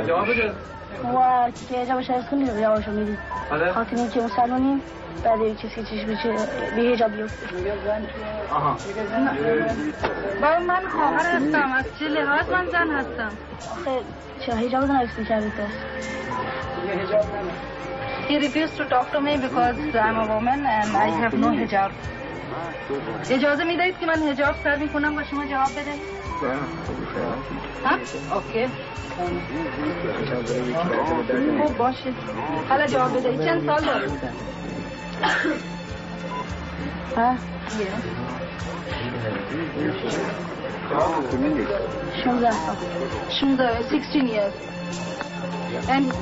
جواب بده و که جوابش از کنی جوابشو میدی خاطر اینکه اون سالونیم بعد یک چیزی چیش بشه بیهجاب بیفته. آها با من خواهر هستم، از چه لحاظ من زن هستم؟ آخه چرا هجاب نوشته کردید پس؟ He refused to talk to me because I'm a woman and I have no hijab. اجازه میدهید که من هجاب سر میکنم و شما جواب بده؟ ها؟ اوکی. خب باشه. حالا جواب بده. چند سال داری؟ ها؟ 16 years. And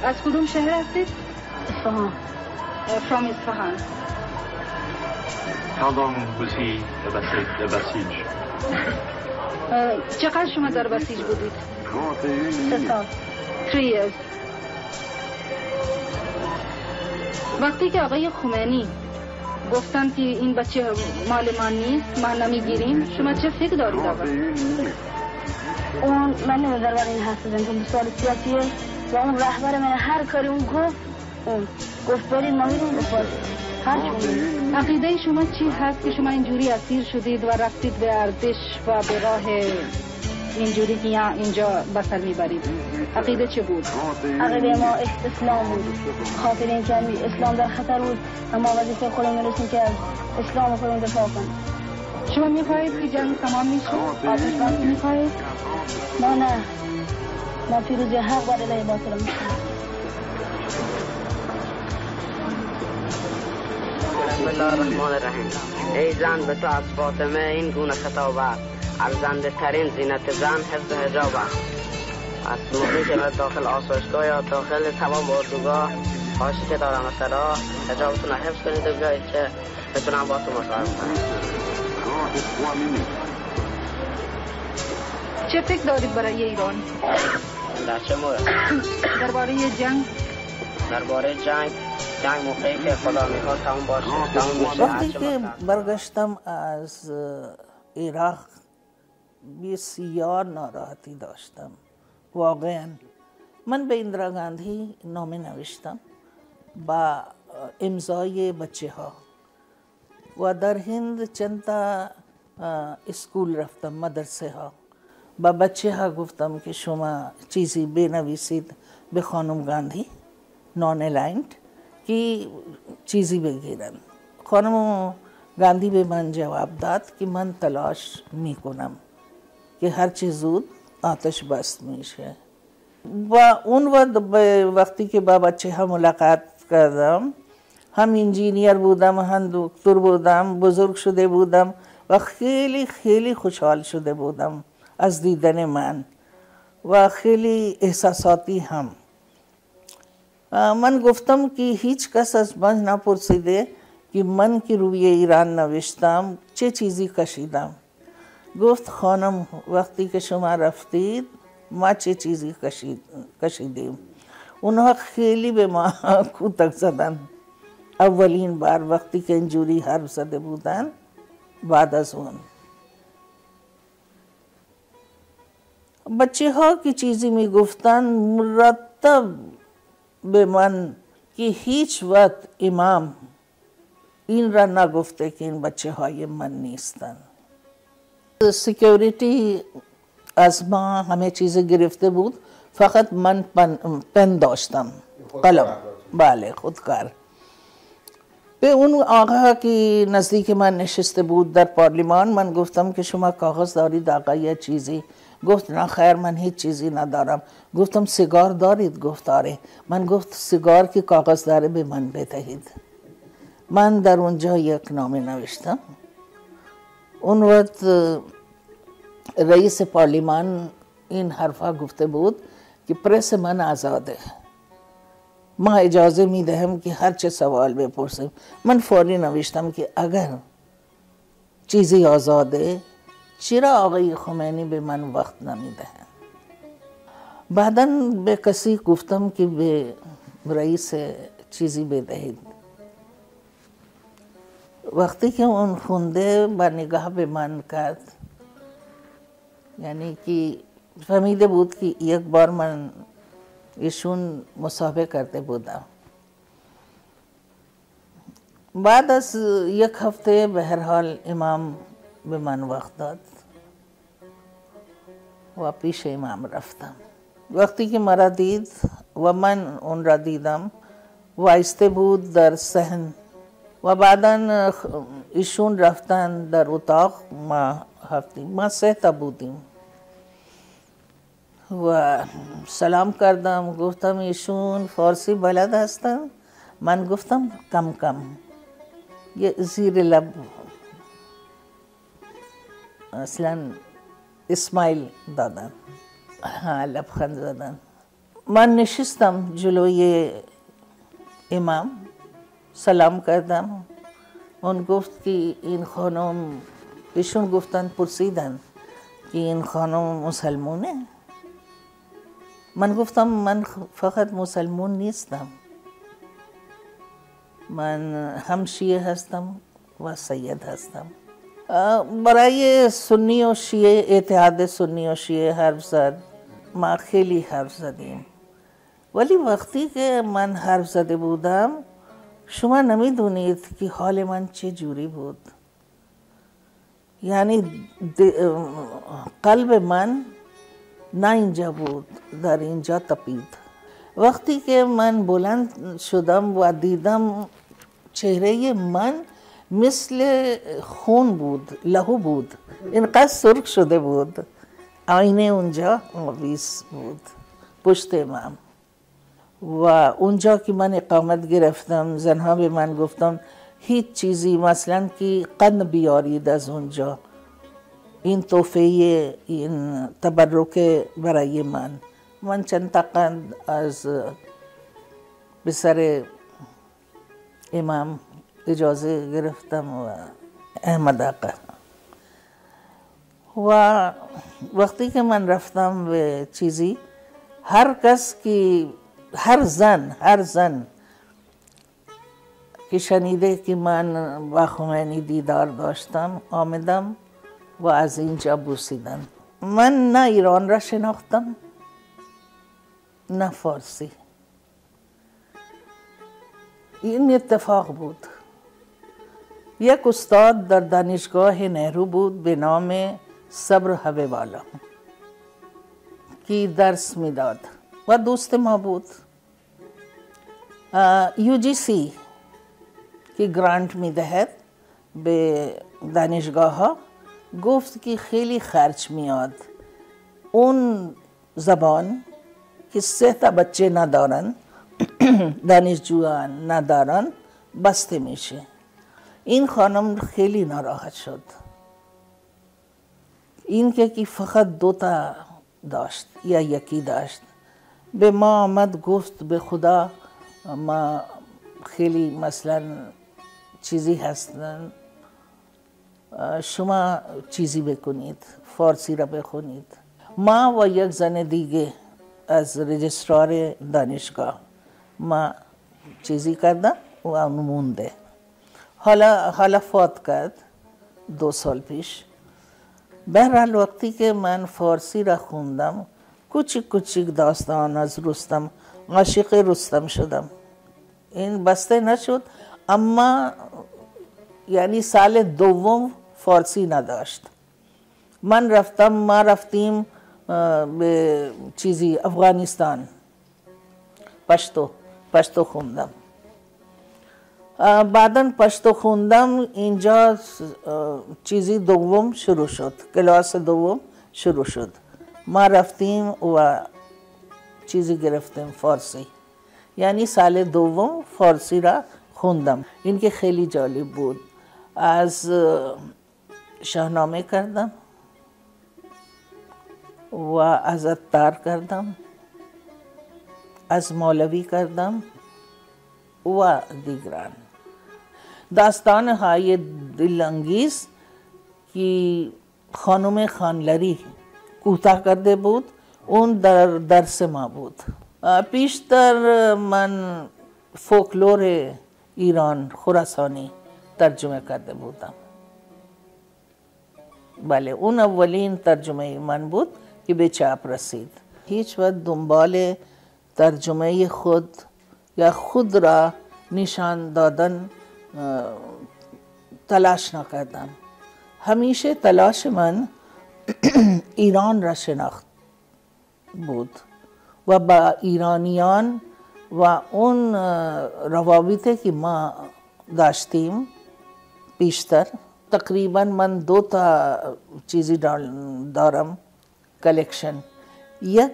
از کدوم شهر هستید؟ اصفهان. From Isfahan. How long was he a besieged? چقدر شما در بسیج بودید؟ 3 سال. 3 years. وقتی که آقای خمینی گفتن که این بچه مال من نیست، ما نمیگیریم، شما چه فکر دارید آقا؟ اون من نمیدار برای این حرف بزنم که سوال سیاسیه و اون رهبر من هر کاری اون گفت برید ما میریم بخواد هر چون. عقیده شما چی هست که شما اینجوری اسیر شدید و رفتید به ارتش و به راه اینجوری که اینجا بسر میبرید؟ عقیده چه بود؟ عقیده ما اسلام بود، خاطر اینکه اسلام در خطر بود و ما وظیفه خودمون رسیم که از اسلام خودمون دفاع کنیم. شما میخواهید که جنگ تمام میشه؟ آتش بس میخواهید؟ ما پیروزی حق بر علیه باطل میکنیم. بسم الله الرحمن الرحیم. ای زن به تو از فاطمه این گونه خطاب است: ارزنده ترین زینت زن حفظ حجاب است. از موقعی که داخل آسایشگاه یا داخل تمام اردوگاه خواهشی که دارم مثلا حجابتون رو حفظ کنید و بیایید که بتونم با تو مصاحبه کنم. چه فکر دارید برای ایران؟ در چه مورد؟ درباره جنگ؟ درباره جنگ موقعی که خدا میخواد تمام باشه. وقتی که برگشتم از عراق بسیار ناراحتی داشتم. واقعا من به اندرا گاندھی نامه نوشتم با امضای بچه ها و در هند چند تا اسکول رفتم، مدرسه ها، با بچه ها گفتم که شما چیزی بنویسید به خانم گاندھی نان الاینড که چیزی بگیرن. خانم گاندھی به من جواب داد که من تلاش میکنم که هر چیز زود آتش بس میشه. و اون وقتی که با بچه ها ملاقات کردم، هم انجینیر بودم، هم دکتر بودم، بزرگ شده بودم و خیلی خیلی خوشحال شده بودم از دیدن من و خیلی احساساتی هم. من گفتم که هیچ کس از من نپرسیده که من که روی ایران نوشتم چه چیزی کشیدم. گفت خانم وقتی که شما رفتید ما چه چیزی کشیدیم. اونها خیلی به ما کتک زدن. اولین بار وقتی که اینجوری حرف زده بودن بعد از اون بچه ها که چیزی می گفتن مرتب به من که هیچ وقت امام این را نگفته که این بچه های من نیستن. سکیوریتی از ما همه چیز گرفته بود، فقط من پن داشتم، قلم. بله، خودکار. به اون آقا که نزدیک من نشسته بود در پارلمان من گفتم که شما کاغذ دارید آقا یا چیزی؟ گفت نه خیر من هیچ چیزی ندارم. گفتم سیگار دارید؟ گفت آره. من گفت سیگار که کاغذ داره به من بدهید. من در اونجا یک نامه نوشتم. اون وقت رئیس پارلمان این حرفا گفته بود که پرس من آزاده، ما اجازه می دهم که هر چه سوال بپرسیم. من فوری نوشتم که اگر چیزی آزاده چرا آقای خمینی به من وقت نمی دهند؟ بعدا به کسی گفتم که به رئیس چیزی بدهید. وقتی که اون خونده با نگاه به من کرد، یعنی که فهمیده بود که یک بار من ایشون مصاحبه کرده بودم. بعد از یک هفته به هر حال امام به من وقت داد و پیش امام رفتم. وقتی که مرا دید و من اون را دیدم وایسته بود در صحن و بعدا ایشون رفتن در اتاق. ما سه تا بودیم و سلام کردم. گفتم ایشون فارسی بلد هستن؟ من گفتم کم کم. یه زیر لب اصلا اسمایل دادن، لبخند زدن. من نشستم جلوی امام، سلام کردم. اون گفت که این خانم، ایشون گفتن پرسیدن که این خانم مسلمونه؟ من گفتم من فقط مسلمون نیستم، من هم شیعه هستم و سید هستم. برای سنی و شیعه، اتحاد سنی و شیعه حرف زد. ما خیلی حرف زدیم، ولی وقتی که من حرف زده بودم شما نمیدونید که حال من چه جوری بود. یعنی قلب من نه اینجا بود، در اینجا تپید. وقتی که من بلند شدم و دیدم چهره من مثل خون بود، لهو بود، اینقدر سرخ شده بود. آینه اونجا آویز بود پشت امام. و اونجا که من اقامت گرفتم زنها به من گفتم هیچ چیزی، مثلا که قند بیارید از اونجا، این تحفه، این تبرک برای من چند تا قند از بسر امام اجازه گرفتم و احمد آقا. و وقتی که من رفتم به چیزی، هر کس که هر زن که شنیده که من با خمینی دیدار داشتم آمدم و از اینجا بوسیدن. من نه ایران را شناختم نه فارسی. این اتفاق بود. یک استاد در دانشگاه نهرو بود به نام صبر حبیب‌الله که درس میداد و دوست ما بود. UGC که گرانت میدهد به دانشگاه ها گفت که خیلی خرج میاد. اون زبان که 3 تا بچه ندارن، دانشجویان ندارن، بسته میشه. این خانم خیلی ناراحت شد. این که فقط 2 تا داشت یا یکی داشت. به ما آمد گفت به خدا ما خیلی مثلا چیزی هستن، شما چیزی بکنید، فارسی را بخونید. ما و یک زن دیگه از رجسترار دانشگاه ما چیزی کردم و اون مونده. حالا فوت کرد 2 سال پیش. بهرحال وقتی که من فارسی را خوندم کوچیک داستان از رستم، عاشق رستم شدم. این بسته نشد، اما یعنی سال دوم فارسی نداشت. ما رفتیم به افغانستان، پشتو خوندم. بعداً پشتو خوندم، اینجا دوم شروع شد، کلاس دوم شروع شد. ما رفتیم و گرفتیم فارسی، یعنی سال دوم فارسی را خوندم. این که خیلی جالب بود. از شاهنامه کردم و از عطار کردم، از مولوی کردم و دیگران. داستان های دلانگیز که خانم خانلری کوتاه کرده بود، اون در درس ما بود. پیشتر من فولکلور ایران خراسانی ترجمه کرده بودم. بله، اون اولین ترجمه من بود که به چاپ رسید. هیچ وقت دنبال ترجمه خود یا خود را نشان دادن تلاش نکردم. همیشه تلاش من ایران را شناخت بود و با ایرانیان و اون روابطی که ما داشتیم بیشتر. تقریبا من 2 تا چیزی دارم کلکشن. یک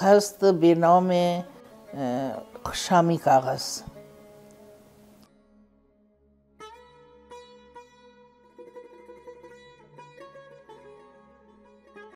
هست به نام شامی کاغذ،